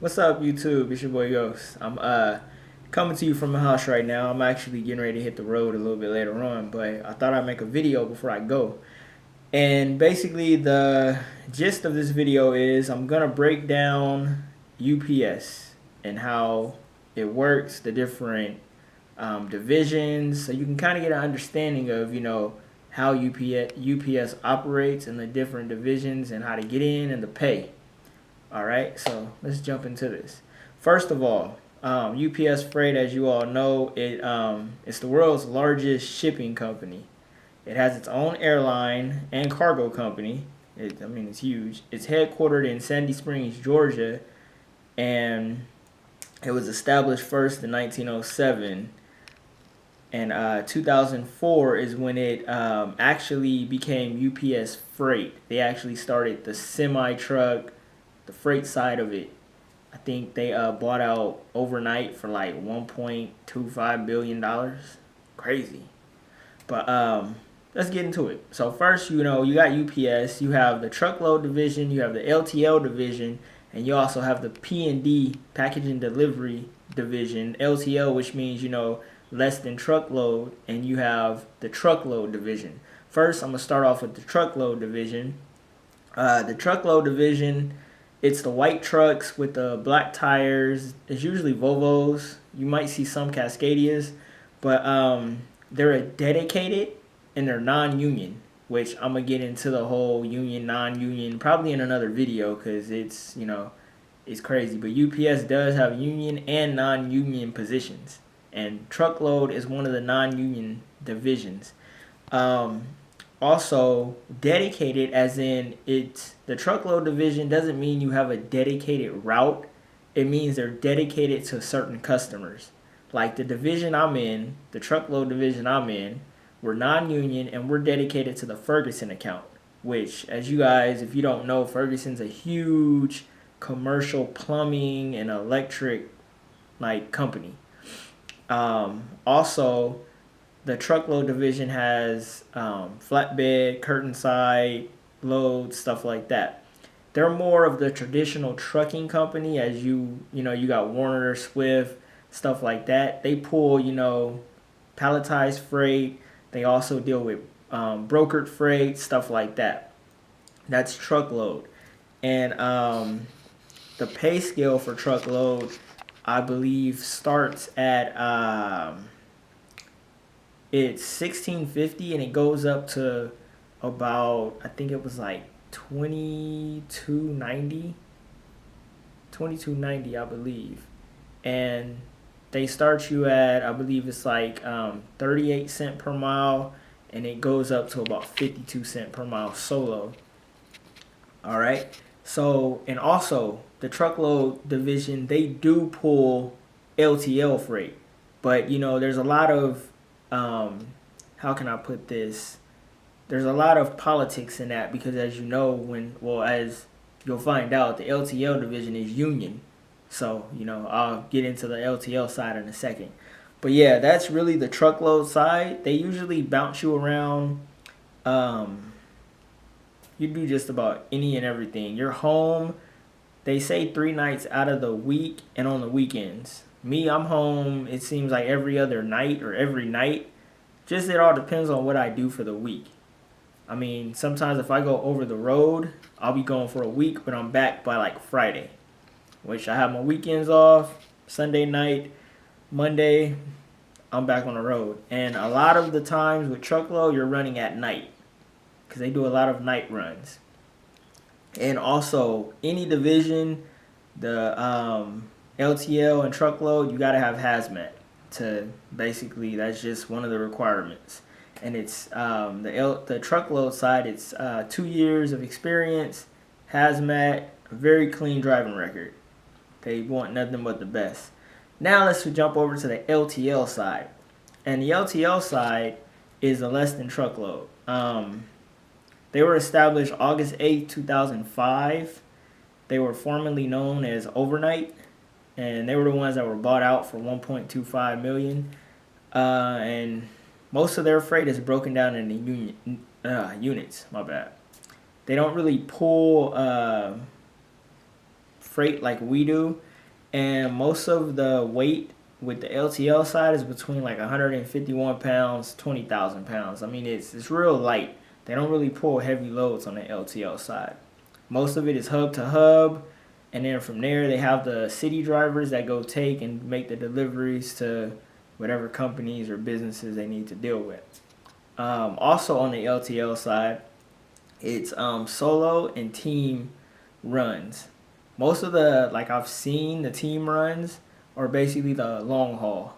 What's up, YouTube? It's your boy Ghost. I'm coming to you from the house right now. I'm actually getting ready to hit the road a little bit later on, but I thought I'd make a video before I go. And basically, the gist of this video is I'm gonna break down UPS and how it works, the different divisions, so you can kind of get an understanding of how UPS operates and the different divisions and how to get in and the pay. All right, so let's jump into this. First of all, UPS Freight, as you all know, it's the world's largest shipping company. It has its own airline and cargo company. It's huge. It's headquartered in Sandy Springs, Georgia, and it was established first in 1907. And 2004 is when it actually became UPS Freight. They actually started the semi truck, the freight side of it. I think they bought out overnight for like $1.25 billion. Crazy. But let's get into it. So first, you got UPS, you have the truckload division, you have the LTL division, and you also have the P&D, packaging delivery division, LTL, which means less than truckload, and you have the truckload division. First, I'm gonna start off with the truckload division. The truckload division, it's the white trucks with the black tires. It's usually Volvos. You might see some Cascadias, but they're a dedicated and they're non-union, which I'm gonna get into the whole union, non-union probably in another video because it's crazy. But UPS does have union and non-union positions, and truckload is one of the non-union divisions. Um, Also, dedicated, as in it's the truckload division, doesn't mean you have a dedicated route. It means they're dedicated to certain customers. Like the division I'm in, the truckload division I'm in, we're non-union and we're dedicated to the Ferguson account, which, as you guys, if you don't know, Ferguson's a huge commercial plumbing and electric company. Also, the truckload division has flatbed, curtain side, loads, stuff like that. They're more of the traditional trucking company, as you got Warner, Swift, stuff like that. They pull palletized freight. They also deal with brokered freight, stuff like that. That's truckload, and the pay scale for truckload, I believe, starts at it's 1650 and it goes up to about, I think it was like 2290, 2290, I believe. And they start you at, I believe it's like 38 cent per mile, and it goes up to about 52 cent per mile solo. All right. So, and also the truckload division, they do pull LTL freight, but there's a lot of how can I put this? There's a lot of politics in that because, as you know, as you'll find out, the LTL division is union. So I'll get into the LTL side in a second. But yeah, that's really the truckload side. They usually bounce you around. Um, you do just about any and everything. You're home. They say 3 nights out of the week and on the weekends. Me, I'm home, it seems like every other night or every night. Just it all depends on what I do for the week. I mean, sometimes if I go over the road, I'll be going for a week, but I'm back by like Friday, which I have my weekends off. Sunday night, Monday, I'm back on the road. And a lot of the times with truckload, you're running at night because they do a lot of night runs. And also, any division, the LTL and truckload, you got to have hazmat to basically, that's just one of the requirements. And it's the truckload side, it's 2 years of experience, hazmat, very clean driving record. They want nothing but the best. Now let's jump over to the LTL side. And the LTL side is a less than truckload. They were established August 8th, 2005. They were formerly known as Overnight, and they were the ones that were bought out for 1.25 million. And most of their freight is broken down into units. My bad. They don't really pull freight like we do. and most of the weight with the LTL side is between like 151 pounds, 20,000 pounds. I mean, it's real light. They don't really pull heavy loads on the LTL side. Most of it is hub to hub, and then from there they have the city drivers that go take and make the deliveries to whatever companies or businesses they need to deal with. Also on the LTL side, it's solo and team runs. Most of the, like I've seen, the team runs are basically the long haul.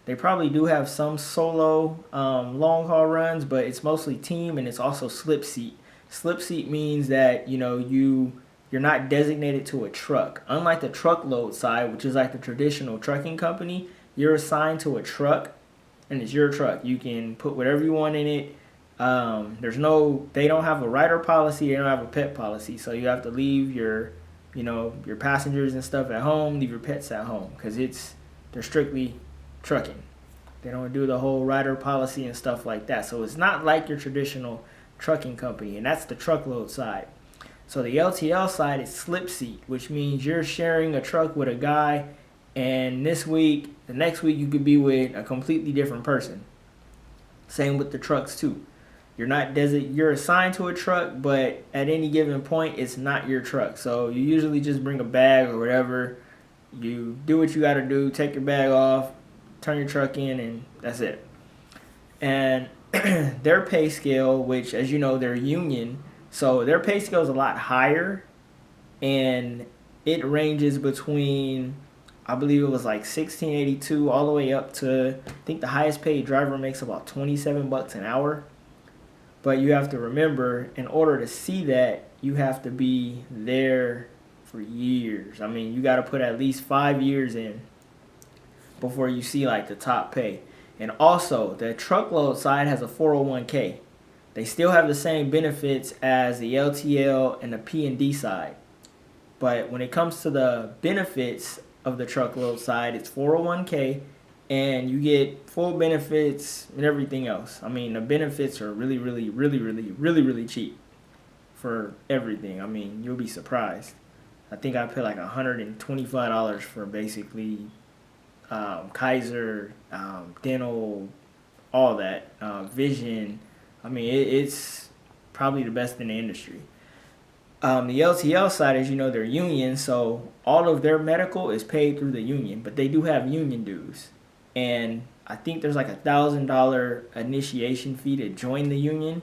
They probably do have some solo long haul runs, but it's mostly team, and it's also slip seat. Slip seat means that you're not designated to a truck. Unlike the truckload side, which is like the traditional trucking company, you're assigned to a truck, and it's your truck. You can put whatever you want in it. They don't have a rider policy. They don't have a pet policy. So you have to leave your passengers and stuff at home, leave your pets at home, because they're strictly trucking. They don't do the whole rider policy and stuff like that. So it's not like your traditional trucking company, and that's the truckload side. So the LTL side is slip seat, which means you're sharing a truck with a guy, and the next week you could be with a completely different person. Same with the trucks too. You're assigned to a truck, but at any given point, it's not your truck. So you usually just bring a bag or whatever. You do what you got to do, take your bag off, turn your truck in, and that's it. And their pay scale, which, as you know, they're union, so their pay scale is a lot higher, and it ranges between, I believe it was like 1682 all the way up to, I think the highest paid driver makes about $27 an hour. But you have to remember, in order to see that, you have to be there for years. I mean, you got to put at least 5 years in before you see like the top pay. And also, the truckload side has a 401k. They still have the same benefits as the LTL and the P&D side. But when it comes to the benefits of the truckload side, it's 401k, and you get full benefits and everything else. I mean, the benefits are really, really, really, really, really, really cheap for everything. I mean, you'll be surprised. I think I paid like $125 for basically Kaiser, dental, all that, vision. I mean, it's probably the best in the industry. The LTL side, as you know, they're union, so all of their medical is paid through the union, but they do have union dues. And I think there's like $1,000 initiation fee to join the union.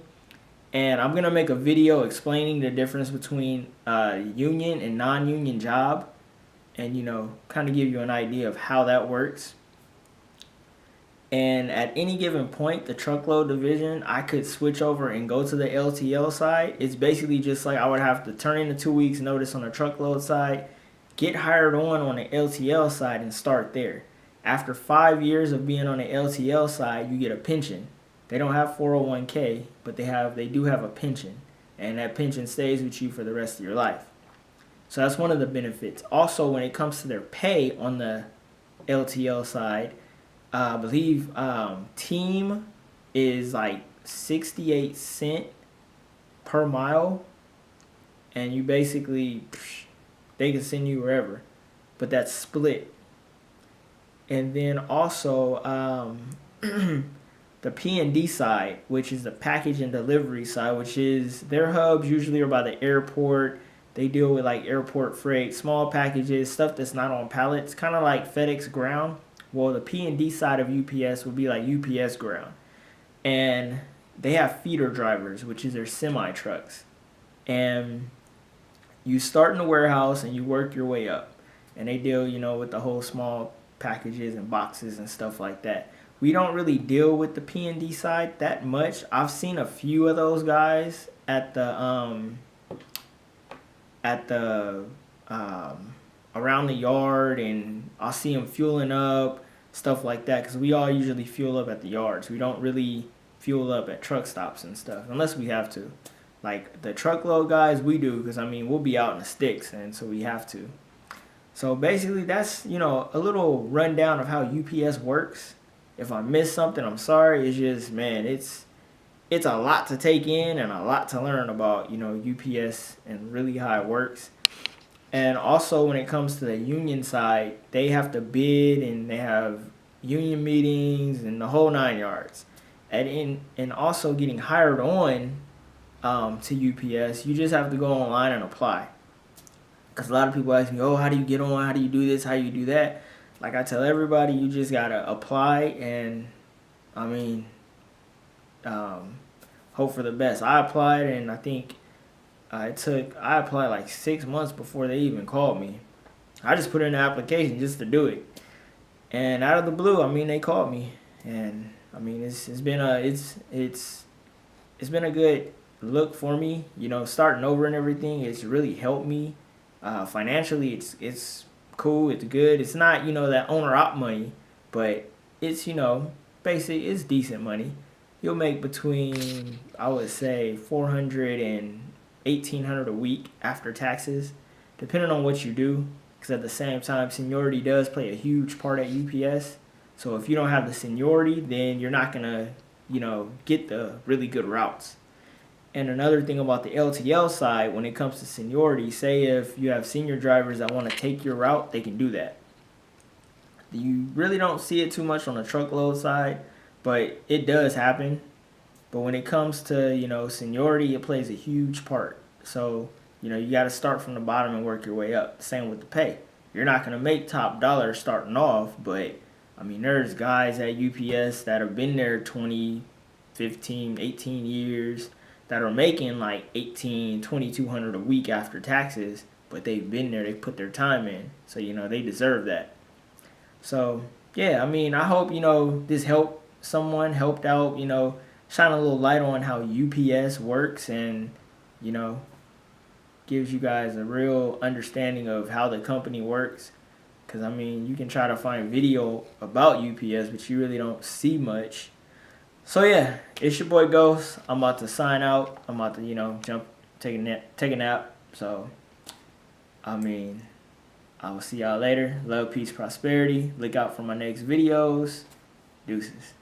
And I'm going to make a video explaining the difference between union and non-union job, and, kind of give you an idea of how that works. And at any given point, the truckload division, I could switch over and go to the LTL side. It's basically just like I would have to turn in a 2 weeks notice on the truckload side, get hired on the LTL side, and start there. After 5 years of being on the LTL side, you get a pension. They don't have 401k, but they do have a pension, and that pension stays with you for the rest of your life. So that's one of the benefits. Also, when it comes to their pay on the LTL side, I believe team is like 68 cents per mile, and you basically, they can send you wherever, but that's split. And then also the P&D side, which is the package and delivery side, which is their hubs usually are by the airport. They deal with like airport freight, small packages, stuff that's not on pallets, kind of like FedEx Ground. Well, the P&D side of UPS would be like UPS Ground. And they have feeder drivers, which is their semi trucks. And you start in the warehouse and you work your way up. And they deal, with the whole small packages and boxes and stuff like that. We don't really deal with the P&D side that much. I've seen a few of those guys at the around the yard, and I'll see them fueling up, stuff like that, because we all usually fuel up at the yards. We don't really fuel up at truck stops and stuff unless we have to. Like the truckload guys, we do, because we'll be out in the sticks, and so we have to. So basically that's, a little rundown of how UPS works. If I missed something, I'm sorry. It's just, man, it's a lot to take in and a lot to learn about, UPS and really how it works. And also, when it comes to the union side, they have to bid and they have union meetings and the whole 9 yards. And also getting hired on to UPS, you just have to go online and apply. Because a lot of people ask me, oh, how do you get on? How do you do this? How do you do that? Like I tell everybody, you just gotta apply and I mean, um, hope for the best. I applied and I think I applied like 6 months before they even called me. I just put in an application just to do it, and out of the blue, I mean, they called me, and I mean, it's been a it's been a good look for me. You know, starting over and everything. It's really helped me financially. It's cool. It's good. It's not that owner op money, but it's basic. It's decent money. You'll make between I would say 400 and 1,800 a week after taxes, depending on what you do. Because at the same time, seniority does play a huge part at UPS. So if you don't have the seniority, then you're not gonna get the really good routes. And another thing about the LTL side, when it comes to seniority, say if you have senior drivers that want to take your route, they can do that. You really don't see it too much on the truckload side, but it does happen. But when it comes to, seniority, it plays a huge part. So, you got to start from the bottom and work your way up. Same with the pay. You're not going to make top dollar starting off, but, I mean, there's guys at UPS that have been there 20, 15, 18 years that are making like 18, 2,200 a week after taxes, but they've been there, they put their time in. So, they deserve that. So, yeah, I mean, I hope, this helped out, shine a little light on how UPS works and, you know, gives you guys a real understanding of how the company works. Because, I mean, you can try to find video about UPS, but you really don't see much. So, yeah, it's your boy Ghost. I'm about to sign out. I'm about to, take a nap. So, I mean, I will see y'all later. Love, peace, prosperity. Look out for my next videos. Deuces.